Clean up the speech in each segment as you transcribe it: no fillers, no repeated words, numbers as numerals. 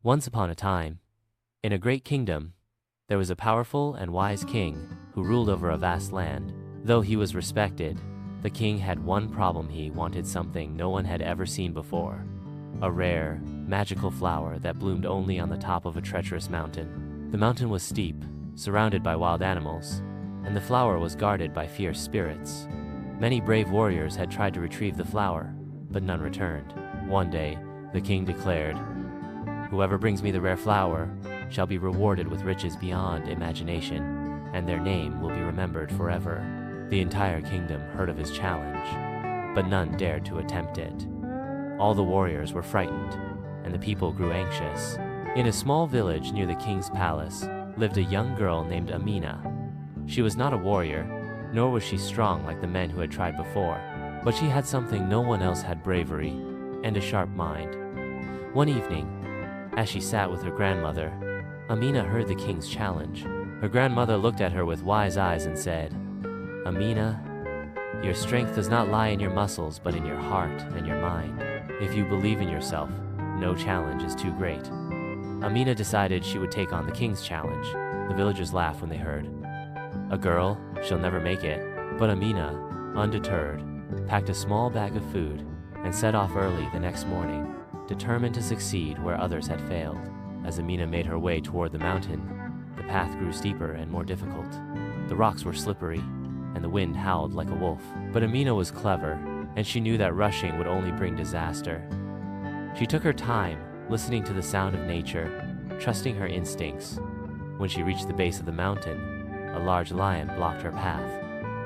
Once upon a time, in a great kingdom, there was a powerful and wise king who ruled over a vast land. Though he was respected, the king had one problem. He wanted something no one had ever seen before. A rare, magical flower that bloomed only on the top of a treacherous mountain. The mountain was steep, surrounded by wild animals, and the flower was guarded by fierce spirits. Many brave warriors had tried to retrieve the flower, but none returned. One day, the king declared, "Whoever brings me the rare flower shall be rewarded with riches beyond imagination, and their name will be remembered forever." The entire kingdom heard of his challenge, but none dared to attempt it. All the warriors were frightened, and the people grew anxious. In a small village near the king's palace lived a young girl named Amina. She was not a warrior, nor was she strong like the men who had tried before, but she had something no one else had: bravery and a sharp mind. One evening, as she sat with her grandmother, Amina heard the king's challenge. Her grandmother looked at her with wise eyes and said, "Amina, your strength does not lie in your muscles but in your heart and your mind. If you believe in yourself, no challenge is too great." Amina decided she would take on the king's challenge. The villagers laughed when they heard, "A girl, she'll never make it." But Amina, undeterred, packed a small bag of food and set off early the next morning, determined to succeed where others had failed. As Amina made her way toward the mountain, the path grew steeper and more difficult. The rocks were slippery, and the wind howled like a wolf. But Amina was clever, and she knew that rushing would only bring disaster. She took her time, listening to the sound of nature, trusting her instincts. When she reached the base of the mountain, a large lion blocked her path.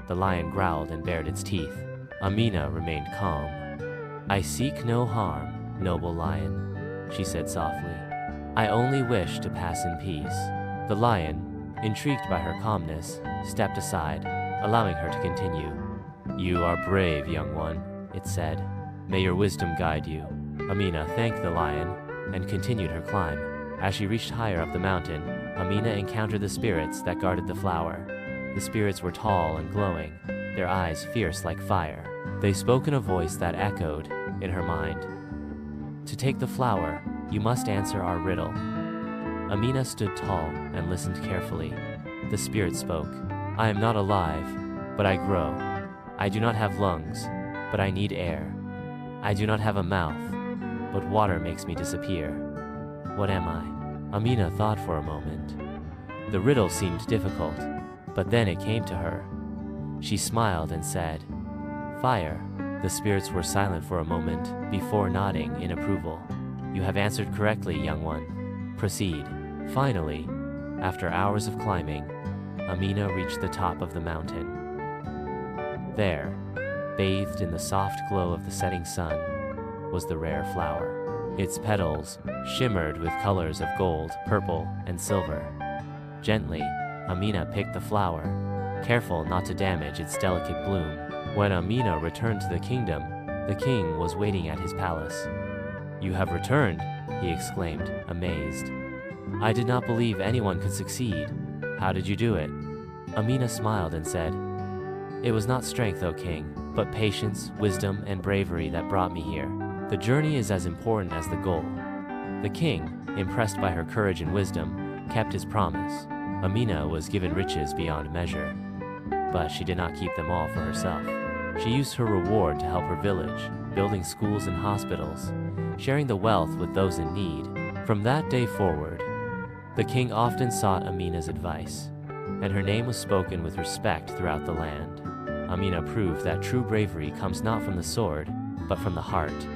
The lion growled and bared its teeth. Amina remained calm. "I seek no harm, noble lion," she said softly. "I only wish to pass in peace." The lion, intrigued by her calmness, stepped aside, allowing her to continue. "You are brave, young one," it said. "May your wisdom guide you." Amina thanked the lion and continued her climb. As she reached higher up the mountain, Amina encountered the spirits that guarded the flower. The spirits were tall and glowing, their eyes fierce like fire. They spoke in a voice that echoed in her mind. "To take the flower, you must answer our riddle." Amina stood tall and listened carefully. The spirit spoke. "I am not alive, but I grow. I do not have lungs, but I need air. I do not have a mouth, but water makes me disappear. What am I?" Amina thought for a moment. The riddle seemed difficult, but then it came to her. She smiled and said, "Fire." The spirits were silent for a moment before nodding in approval. "You have answered correctly, young one. Proceed." Finally, after hours of climbing, Amina reached the top of the mountain. There, bathed in the soft glow of the setting sun, was the rare flower. Its petals shimmered with colors of gold, purple, and silver. Gently, Amina picked the flower, careful not to damage its delicate bloom. When Amina returned to the kingdom, the king was waiting at his palace. "You have returned," he exclaimed, amazed. "I did not believe anyone could succeed. How did you do it?" Amina smiled and said, "It was not strength, O king, but patience, wisdom, and bravery that brought me here. The journey is as important as the goal." The king, impressed by her courage and wisdom, kept his promise. Amina was given riches beyond measure, but she did not keep them all for herself. She used her reward to help her village, building schools and hospitals, sharing the wealth with those in need. From that day forward, the king often sought Amina's advice, and her name was spoken with respect throughout the land. Amina proved that true bravery comes not from the sword, but from the heart.